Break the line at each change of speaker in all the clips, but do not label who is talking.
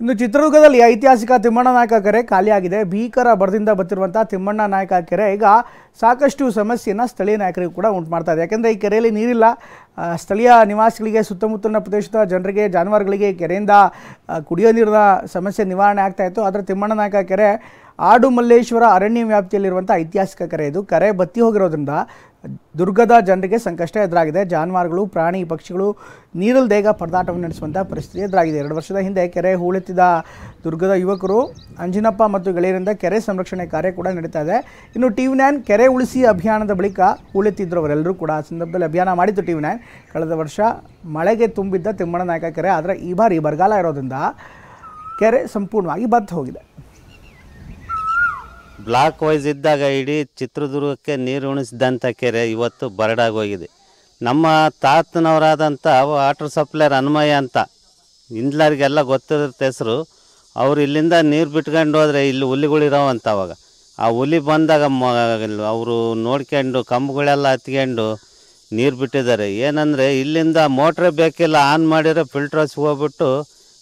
ಇನ್ನು ಚಿತ್ರದುರ್ಗದಲ್ಲಿ ಐತಿಹಾಸಿಕ ತಿಮ್ಮಣ್ಣ ನಾಯಕ ಕೆರೆ ಖಾಲಿಯಾಗಿದೆ. ಭೀಕರ ಬರದಿಂದ ಬತ್ತಿರುವಂತಹ ತಿಮ್ಮಣ್ಣ ನಾಯಕ ಕೆರೆ ಈಗ ಸಾಕಷ್ಟು ಸಮಸ್ಯೆಯನ್ನು ಸ್ಥಳೀಯ ನಾಯಕರಿಗೆ ಕೂಡ ಉಂಟು ಮಾಡ್ತಾ ಇದೆ. ಯಾಕೆಂದರೆ ಈ ಕೆರೆಯಲ್ಲಿ ನೀರಿಲ್ಲ. ಸ್ಥಳೀಯ ನಿವಾಸಿಗಳಿಗೆ, ಸುತ್ತಮುತ್ತಲಿನ ಪ್ರದೇಶದ ಜನರಿಗೆ, ಜಾನುವಾರುಗಳಿಗೆ ಕೆರೆಯಿಂದ ಕುಡಿಯೋ ನೀರಿನ ಸಮಸ್ಯೆ ನಿವಾರಣೆ ಆಗ್ತಾ ಇತ್ತು. ಆದರೆ ತಿಮ್ಮಣ್ಣ ನಾಯಕ ಕೆರೆ ಆಡುಮಲ್ಲೇಶ್ವರ ಅರಣ್ಯ ವ್ಯಾಪ್ತಿಯಲ್ಲಿರುವಂಥ ಐತಿಹಾಸಿಕ ಕೆರೆ ಇದು. ಕೆರೆ ಬತ್ತಿ ಹೋಗಿರೋದ್ರಿಂದ ದುರ್ಗದ ಜನರಿಗೆ ಸಂಕಷ್ಟ ಎದುರಾಗಿದೆ. ಜಾನುವಾರುಗಳು, ಪ್ರಾಣಿ ಪಕ್ಷಿಗಳು ನೀರಲ್ಲಿ ದೇಗ ಪರದಾಟವನ್ನು ನಡೆಸುವಂಥ ಪರಿಸ್ಥಿತಿ ಎದುರಾಗಿದೆ. 2 ವರ್ಷದ ಹಿಂದೆ ಕೆರೆ ಹೂಳೆತ್ತಿದ ದುರ್ಗದ ಯುವಕರು ಅಂಜಿನಪ್ಪ ಮತ್ತು ಗೆಳೆಯರಿಂದ ಕೆರೆ ಸಂರಕ್ಷಣೆ ಕಾರ್ಯ ಕೂಡ ನಡೀತಾ ಇದೆ. ಇನ್ನು TV9 ಕೆರೆ ಉಳಿಸಿ ಅಭಿಯಾನದ ಬಳಿಕ ಹೂಳೆತ್ತಿದ್ರು ಅವರೆಲ್ಲರೂ ಕೂಡ. ಆ ಸಂದರ್ಭದಲ್ಲಿ ಅಭಿಯಾನ ಮಾಡಿತ್ತು TV9. ಕಳೆದ ವರ್ಷ ಮಳೆಗೆ ತುಂಬಿದ್ದ ತಿಮ್ಮಣ್ಣ ನಾಯಕ ಕೆರೆ, ಆದರೆ ಈ ಬಾರಿ ಬರಗಾಲ ಇರೋದ್ರಿಂದ ಕೆರೆ ಸಂಪೂರ್ಣವಾಗಿ ಬತ್ತಿ ಹೋಗಿದೆ.
ಬ್ಲಾಕ್ ವೈಸ್ ಇದ್ದಾಗ ಇಡೀ ಚಿತ್ರದುರ್ಗಕ್ಕೆ ನೀರು ಉಣಿಸಿದಂಥ ಕೆರೆ ಇವತ್ತು ಬರಡಾಗೋಗಿದೆ. ನಮ್ಮ ತಾತನವರಾದಂಥ ವಾಟರ್ ಸಪ್ಲೈಯರ್ ಹನುಮಯ್ಯ ಅಂತ ಇಂದ್ಲರಿಗೆಲ್ಲ ಗೊತ್ತಿರುತ್ತೆ ಹೆಸರು. ಅವರು ಇಲ್ಲಿಂದ ನೀರು ಬಿಟ್ಕೊಂಡು ಹೋದರೆ ಇಲ್ಲಿ ಹುಲಿಗಳಿರೋವಂಥ ಅವಾಗ ಆ ಹುಲಿ ಬಂದಾಗ ಅವರು ನೋಡ್ಕೊಂಡು ಕಂಬಗಳೆಲ್ಲ ಹತ್ಕೊಂಡು ನೀರು ಬಿಟ್ಟಿದ್ದಾರೆ. ಏನಂದರೆ ಇಲ್ಲಿಂದ ಮೋಟ್ರೇ ಬೇಕಿಲ್ಲ, ಆನ್ ಮಾಡಿರೋ ಫಿಲ್ಟ್ರಸ್ ಹೋಗ್ಬಿಟ್ಟು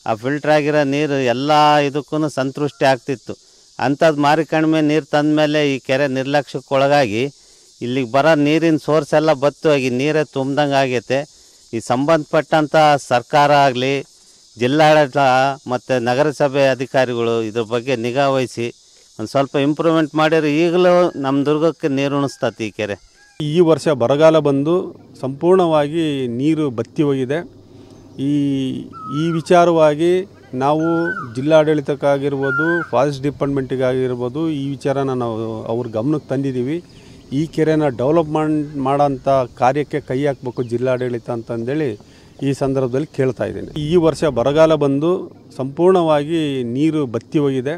ಆ ಫಿಲ್ಟ್ರ್ ಆಗಿರೋ ನೀರು ಎಲ್ಲ ಇದಕ್ಕೂ ಸಂತೃಷ್ಟಿ ಆಗ್ತಿತ್ತು. ಅಂಥದ್ದು ಮಾರಿ ಕಡಿಮೆ ನೀರು ತಂದ ಮೇಲೆ ಈ ಕೆರೆ ನಿರ್ಲಕ್ಷ್ಯಕ್ಕೊಳಗಾಗಿ ಇಲ್ಲಿಗೆ ಬರೋ ನೀರಿನ ಸೋರ್ಸ್ ಎಲ್ಲ ಬತ್ತು ಹೋಗಿ ನೀರೇ ತುಂಬ್ದಂಗೆ ಆಗೈತೆ. ಈ ಸಂಬಂಧಪಟ್ಟಂಥ ಸರ್ಕಾರ ಆಗಲಿ, ಜಿಲ್ಲಾಡಳಿತ ಮತ್ತು ನಗರಸಭೆ ಅಧಿಕಾರಿಗಳು ಇದ್ರ ಬಗ್ಗೆ ನಿಗಾ ವಹಿಸಿ ಒಂದು ಸ್ವಲ್ಪ ಇಂಪ್ರೂವ್ಮೆಂಟ್ ಮಾಡಿದ್ರೆ ಈಗಲೂ ನಮ್ಮ ದುರ್ಗಕ್ಕೆ ನೀರು ಉಣಿಸ್ತತಿ ಈ ಕೆರೆ.
ಈ ವರ್ಷ ಬರಗಾಲ ಬಂದು ಸಂಪೂರ್ಣವಾಗಿ ನೀರು ಬತ್ತಿ ಹೋಗಿದೆ. ಈ ವಿಚಾರವಾಗಿ ನಾವು ಜಿಲ್ಲಾಡಳಿತಕ್ಕಾಗಿರ್ಬೋದು, ಫಾರೆಸ್ಟ್ ಡಿಪಾರ್ಟ್ಮೆಂಟಿಗಾಗಿರ್ಬೋದು ಈ ವಿಚಾರನ ನಾವು ಅವ್ರ ಗಮನಕ್ಕೆ ತಂದಿದ್ದೀವಿ. ಈ ಕೆರೆನ ಡೆವಲಪ್ಮೆಂಟ್ ಮಾಡೋಂಥ ಕಾರ್ಯಕ್ಕೆ ಕೈ ಹಾಕಬೇಕು ಜಿಲ್ಲಾಡಳಿತ ಅಂತಂದೇಳಿ ಈ ಸಂದರ್ಭದಲ್ಲಿ ಕೇಳ್ತಾ ಇದ್ದೀನಿ. ಈ ವರ್ಷ ಬರಗಾಲ ಬಂದು ಸಂಪೂರ್ಣವಾಗಿ ನೀರು ಬತ್ತಿ ಹೋಗಿದೆ.